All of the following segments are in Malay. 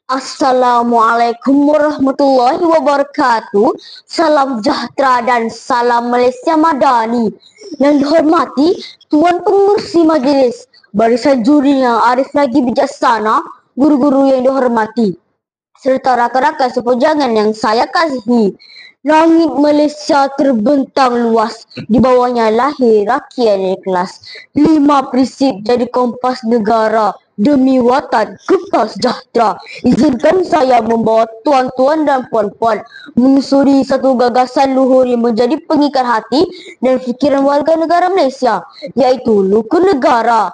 Assalamualaikum warahmatullahi wabarakatuh. Salam sejahtera dan salam Malaysia Madani. Yang dihormati Tuan Pengurusi Majlis, barisan juri yang arif lagi bijaksana, guru-guru yang dihormati, serta rakan-rakan seperjuangan yang saya kasihi. Langit Malaysia terbentang luas, di bawahnya lahir rakyat yang ikhlas. 5 prinsip jadi kompas negara, demi watan kekal sejahtera. Izinkan saya membawa tuan-tuan dan puan-puan menyusuri satu gagasan luhur yang menjadi pengikat hati dan fikiran warga negara Malaysia, iaitu Rukun Negara.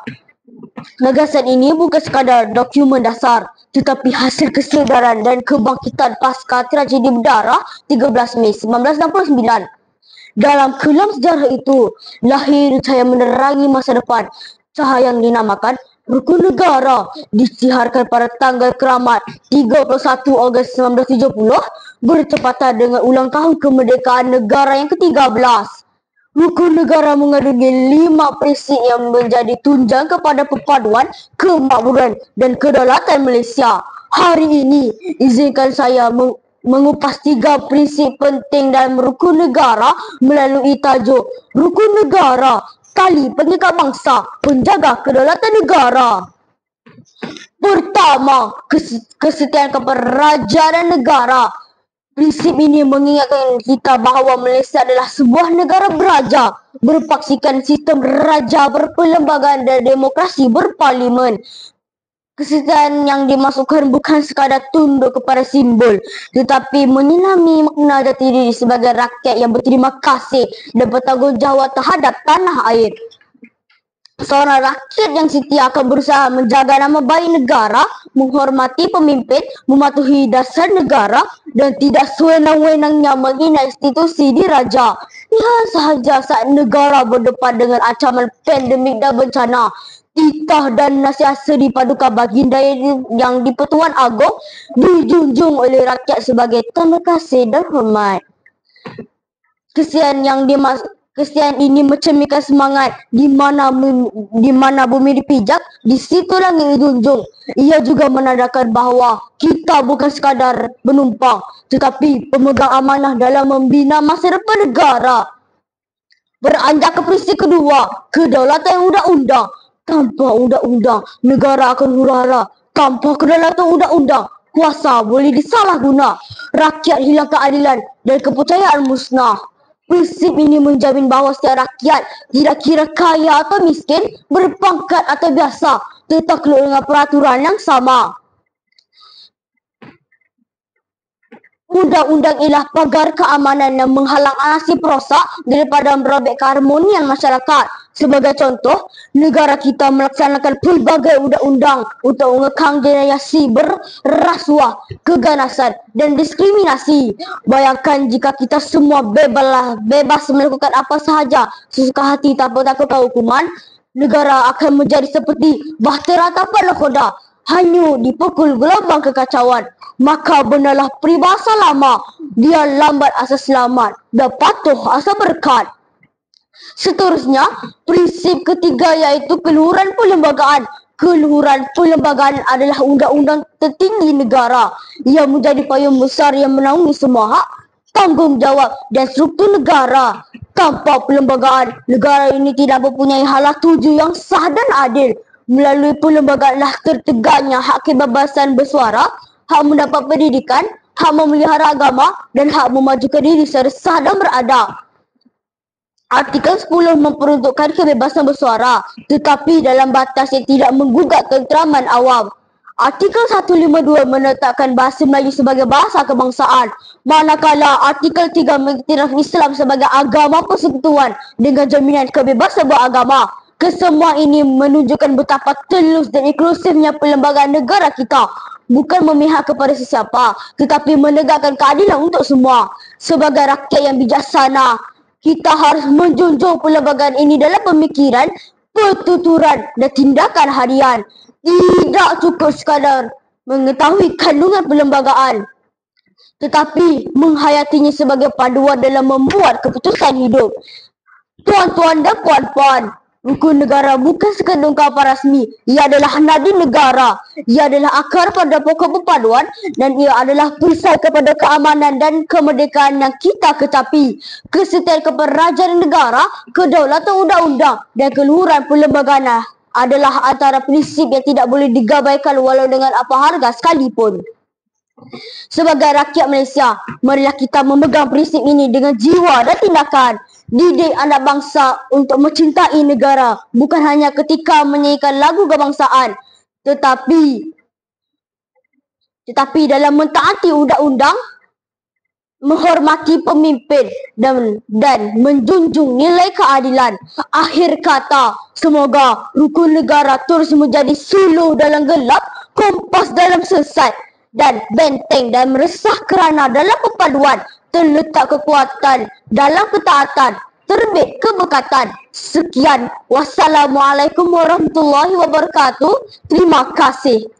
Gagasan ini bukan sekadar dokumen dasar, tetapi hasil kesedaran dan kebangkitan pasca tragedi berdarah 13 Mei 1969. Dalam kelam sejarah itu, lahir cahaya menerangi masa depan. Cahaya yang dinamakan Rukun Negara disiharkan pada tanggal keramat 31 Ogos 1970 bertepatan dengan ulang tahun kemerdekaan negara yang ke-13. Rukun Negara mengandungi 5 prinsip yang menjadi tunjang kepada perpaduan, kemakmuran dan kedaulatan Malaysia. Hari ini, izinkan saya mengupas 3 prinsip penting dalam Rukun Negara melalui tajuk Rukun Negara, tali pengikat bangsa, penjaga kedaulatan negara. Pertama, kesetiaan kepada raja dan negara. Prinsip ini mengingatkan kita bahawa Malaysia adalah sebuah negara beraja, berpaksikan sistem raja berperlembagaan dan demokrasi berparlimen. Kesetiaan yang dimasukkan bukan sekadar tunduk kepada simbol, tetapi menyelami makna jati diri sebagai rakyat yang berterima kasih dan bertanggungjawab terhadap tanah air. Seorang rakyat yang setia akan berusaha menjaga nama baik negara, menghormati pemimpin, mematuhi dasar negara dan tidak sewenang-wenangnya menghina institusi diraja. Lihat sahaja saat negara berdepan dengan ancaman pandemik dan bencana, titah dan nasihat paduka baginda yang di-Pertuan Agong dijunjung oleh rakyat sebagai tanda kasih dan hormat. Kesetiaan ini mencerminkan semangat di mana bumi dipijak, di situ langit dijunjung. Ia juga menandakan bahawa kita bukan sekadar penumpang, tetapi pemegang amanah dalam membina masa depan negara. Beranjak ke prinsip kedua, kedaulatan undang-undang. Tanpa undang-undang, negara akan huru-hara. Tanpa kedaulatan undang-undang, kuasa boleh disalahguna. Rakyat hilang keadilan dan kepercayaan musnah. Prinsip ini menjamin bahawa setiap rakyat, tidak kira kaya atau miskin, berpangkat atau biasa, tertakluk dengan peraturan yang sama. Undang-undang ialah pagar keamanan yang menghalang anarki perosak daripada merobek keharmonian masyarakat. Sebagai contoh, negara kita melaksanakan pelbagai undang-undang untuk mengekang jenayah siber, rasuah, keganasan dan diskriminasi. Bayangkan jika kita semua bebas melakukan apa sahaja sesuka hati tanpa takut hukuman, negara akan menjadi seperti bahtera tanpa nakoda, hanyut dipukul gelombang kekacauan. Maka benarlah peribahasa lama, dia lambat asal selamat dan patuh asal berkat. Seterusnya, prinsip ketiga iaitu keluhuran perlembagaan. Keluhuran perlembagaan adalah undang-undang tertinggi negara. Ia menjadi payung besar yang menaungi semua hak, tanggungjawab dan struktur negara. Tanpa perlembagaan, negara ini tidak mempunyai hala tuju yang sah dan adil. Melalui perlembagaanlah tertegaknya hak kebebasan bersuara, hak mendapat pendidikan, hak memelihara agama dan hak memajukan diri secara sah dan beradab. Artikel 10 memperuntukkan kebebasan bersuara, tetapi dalam batas yang tidak menggugat ketenteraman awam. Artikel 152 menetapkan bahasa Melayu sebagai bahasa kebangsaan, manakala Artikel 3 mengiktiraf Islam sebagai agama persekutuan dengan jaminan kebebasan beragama. Kesemua ini menunjukkan betapa telus dan inklusifnya perlembagaan negara kita. Bukan memihak kepada sesiapa, tetapi menegakkan keadilan untuk semua. Sebagai rakyat yang bijaksana, kita harus menjunjung perlembagaan ini dalam pemikiran, pertuturan dan tindakan harian. Tidak cukup sekadar mengetahui kandungan perlembagaan, tetapi menghayatinya sebagai panduan dalam membuat keputusan hidup. Tuan-tuan dan puan-puan, Rukun negara bukan sekadar ungkapan rasmi. Ia adalah nadi negara. Ia adalah akar pada pokok perpaduan dan ia adalah perisai kepada keamanan dan kemerdekaan yang kita kecapi. Kesetiaan kepada raja dan negara, kedaulatan undang-undang dan keluhuran perlembagaan adalah antara prinsip yang tidak boleh digabaikan walau dengan apa harga sekalipun. Sebagai rakyat Malaysia, marilah kita memegang prinsip ini dengan jiwa dan tindakan. Didik anak bangsa untuk mencintai negara bukan hanya ketika menyanyikan lagu kebangsaan, tetapi dalam mentaati undang-undang, menghormati pemimpin dan menjunjung nilai keadilan. Akhir kata, semoga rukun negara terus menjadi suluh dalam gelap, kompas dalam sesat, dan benteng dan meresah kerana dalam perpaduan terletak kekuatan, dalam ketaatan terbit keberkatan. Sekian, wassalamualaikum warahmatullahi wabarakatuh. Terima kasih.